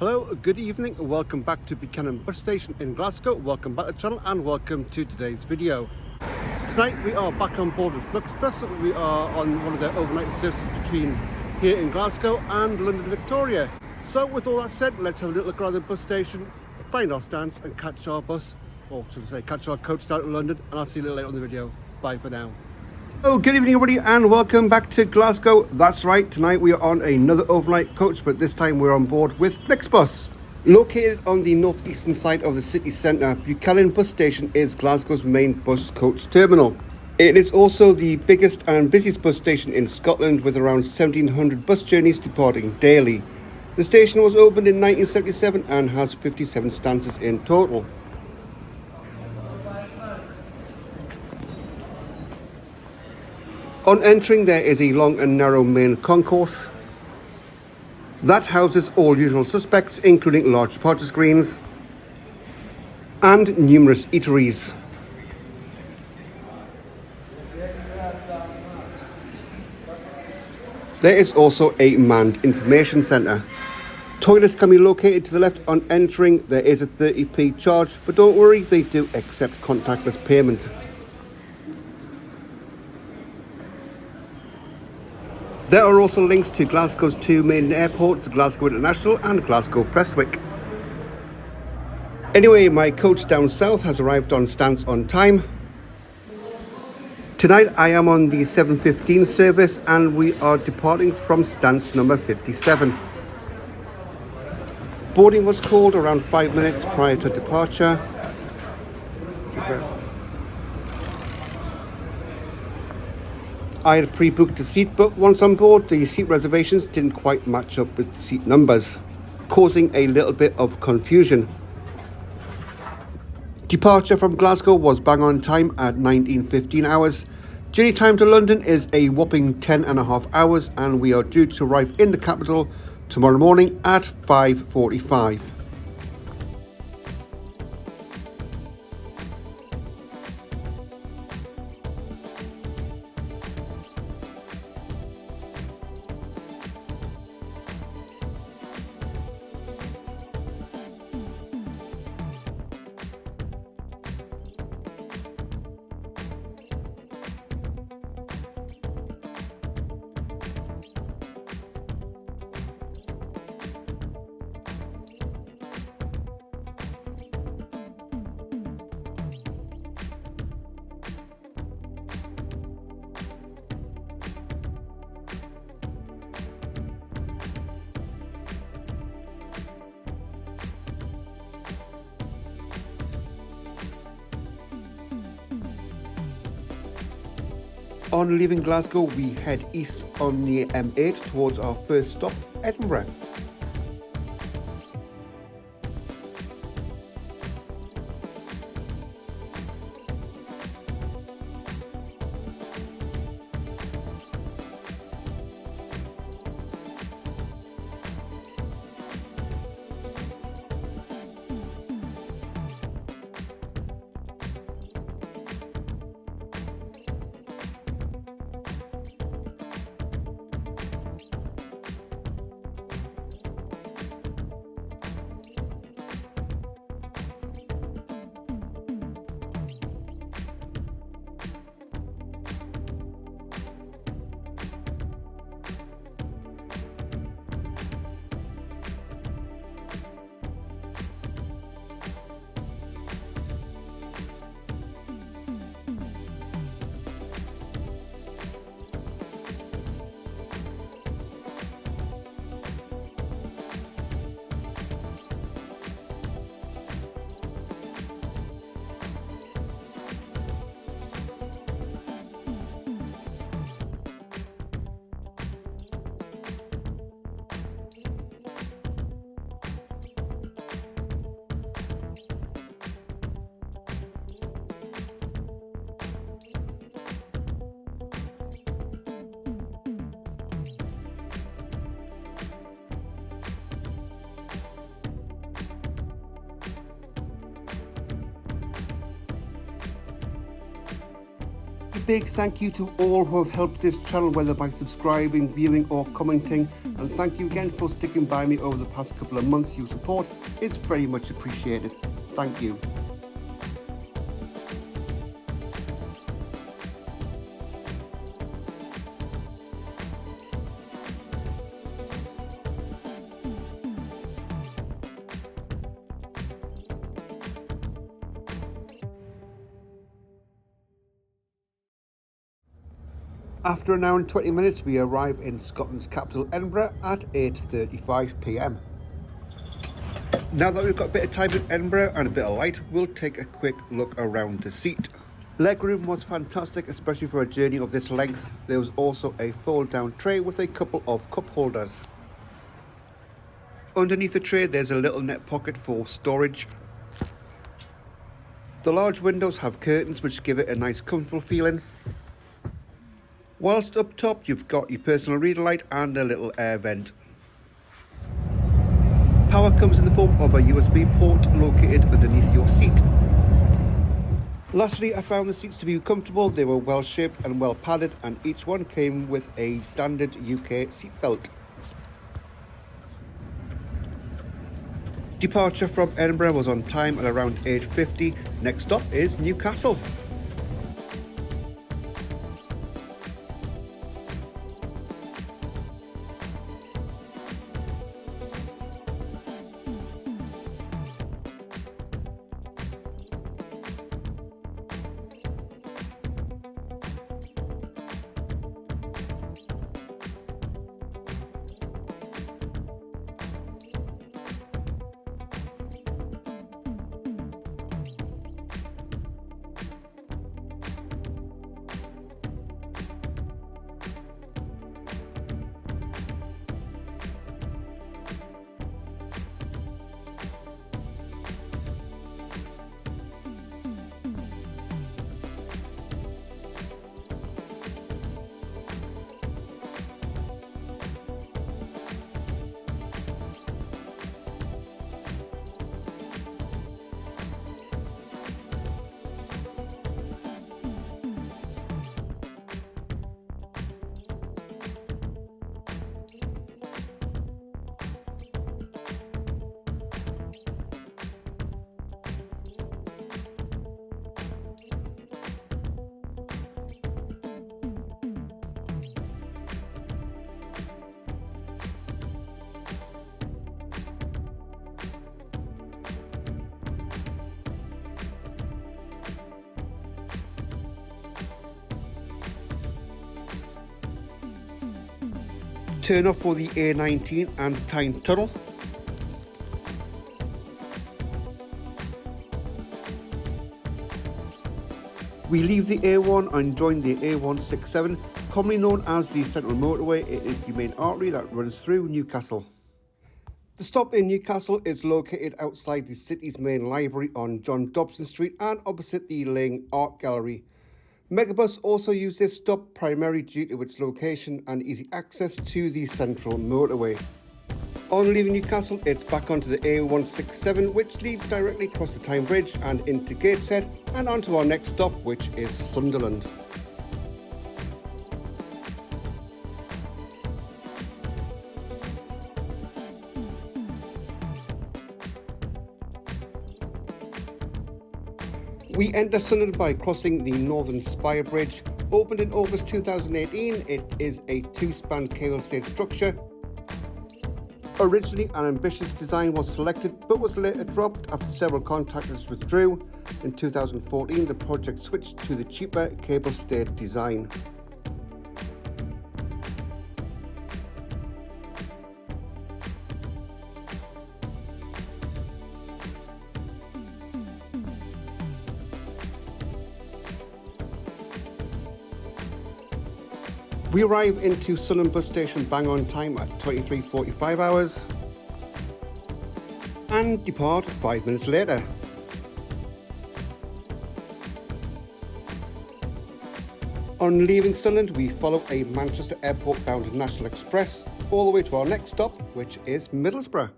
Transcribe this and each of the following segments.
Hello, good evening, welcome back to Buchanan Bus Station in Glasgow. Welcome back to the channel and welcome to today's video. Tonight we are back on board with Flixbus. We are on one of their overnight services between here in Glasgow and London Victoria. So with all that said, let's have a little look around the bus station, find our stands and catch our bus, or should I say catch our coach down to London, and I'll see you a little later on the video. Bye for now. Oh, good evening everybody and welcome back to Glasgow. That's right, tonight we are on another overnight coach, but this time we're on board with Flixbus. Located on the northeastern side of the city centre, Buchanan Bus Station is Glasgow's main bus coach terminal. It is also the biggest and busiest bus station in Scotland, with around 1,700 bus journeys departing daily. The station was opened in 1977 and has 57 stances in total. On entering, there is a long and narrow main concourse that houses all usual suspects, including large departure screens and numerous eateries. There is also a manned information centre. Toilets can be located to the left on entering. There is a 30p charge, but don't worry, they do accept contactless payment. There are also links to Glasgow's two main airports, Glasgow International and Glasgow Prestwick. Anyway, my coach down south has arrived on stance on time. Tonight I am on the 7:15 service and we are departing from stance number 57. Boarding was called around 5 minutes prior to departure. I had pre-booked a seat, but once on board, the seat reservations didn't quite match up with the seat numbers, causing a little bit of confusion. Departure from Glasgow was bang on time at 19:15 hours. Journey time to London is a whopping 10.5 hours, and we are due to arrive in the capital tomorrow morning at 5:45. On leaving Glasgow, we head east on the M8 towards our first stop, Edinburgh. big thank you to all who have helped this channel, whether by subscribing, viewing or commenting, and thank you again for sticking by me over the past couple of months. Your support is very much appreciated. Thank you. After an hour and 20 minutes, we arrive in Scotland's capital, Edinburgh, at 8:35 p.m. Now that we've got a bit of time in Edinburgh and a bit of light, we'll take a quick look around the seat. Legroom was fantastic, especially for a journey of this length. There was also a fold-down tray with a couple of cup holders. Underneath the tray, there's a little net pocket for storage. The large windows have curtains which give it a nice comfortable feeling. Whilst up top you've got your personal reader light and a little air vent. Power comes in the form of a USB port located underneath your seat. Lastly, I found the seats to be comfortable. They were well shaped and well padded, and each one came with a standard UK seat belt. Departure from Edinburgh was on time at around 8:50. Next stop is Newcastle. Turn off for the A19 and Tyne Tunnel. We leave the A1 and join the A167, commonly known as the Central Motorway. It is the main artery that runs through Newcastle. The stop in Newcastle is located outside the city's main library on John Dobson Street and opposite the Ling Art Gallery. Megabus also use this stop primarily due to its location and easy access to the Central Motorway. On leaving Newcastle, it's back onto the A167, which leads directly across the Tyne Bridge and into Gateshead, and onto our next stop, which is Sunderland. We enter Sunderland by crossing the Northern Spire Bridge. Opened in August 2018, it is a two-span cable-stayed structure. Originally, an ambitious design was selected, but was later dropped after several contractors withdrew. In 2014, the project switched to the cheaper cable-stayed design. We arrive into Sunderland Bus Station bang on time at 23:45 hours and depart 5 minutes later. On leaving Sunderland, we follow a Manchester Airport bound National Express all the way to our next stop, which is Middlesbrough.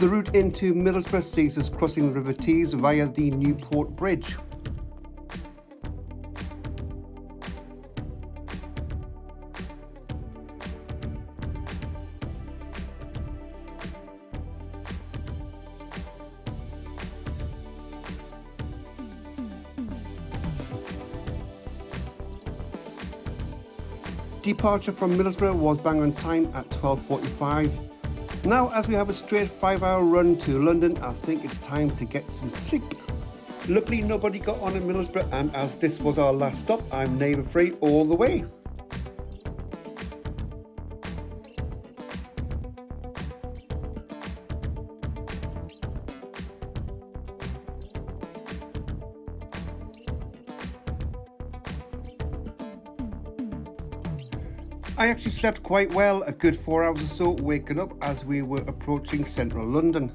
The route into Middlesbrough sees us crossing the River Tees via the Newport Bridge. Departure from Middlesbrough was bang on time at 12:45. Now, as we have a straight 5-hour run to London, I think it's time to get some sleep. Luckily, nobody got on in Middlesbrough, and as this was our last stop, I'm neighbour free all the way. I actually slept quite well, a good 4 hours or so, waking up as we were approaching central London.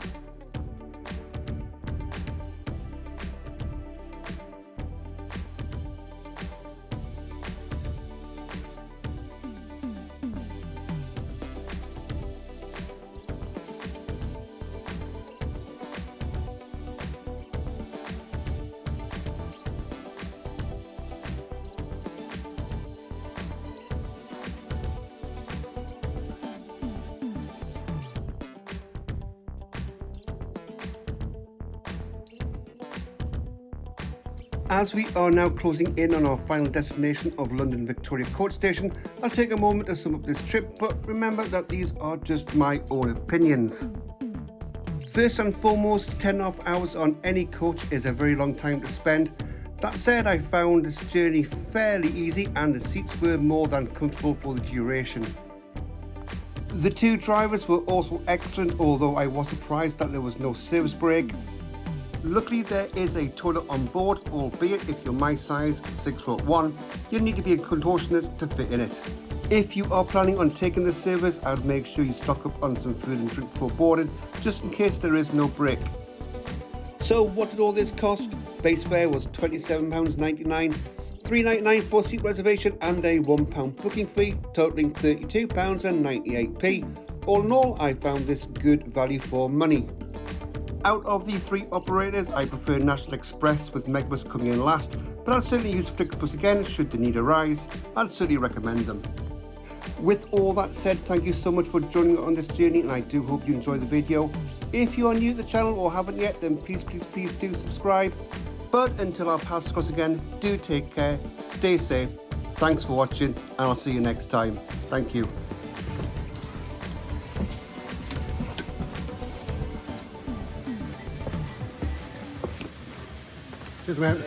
As we are now closing in on our final destination of London Victoria Coach Station, I'll take a moment to sum up this trip, but remember that these are just my own opinions. First and foremost, 10.5 hours on any coach is a very long time to spend. That said, I found this journey fairly easy and the seats were more than comfortable for the duration. The two drivers were also excellent, although I was surprised that there was no service break. Luckily, there is a toilet on board, albeit if you're my size, 6'1", you need to be a contortionist to fit in it. If you are planning on taking the service, I'd make sure you stock up on some food and drink before boarding, just in case there is no break. So what did all this cost? Base fare was £27.99, £3.99 for seat reservation and a £1 booking fee, totalling £32.98. All in all, I found this good value for money. Out of the three operators, I prefer National Express with Megabus coming in last, but I'll certainly use Flixbus again should the need arise. I'd certainly recommend them. With all that said, thank you so much for joining on this journey, and I do hope you enjoy the video. If you are new to the channel or haven't yet, then please do subscribe. But until our paths cross again, do take care, stay safe, thanks for watching, and I'll see you next time. Thank you. Cheers, mate.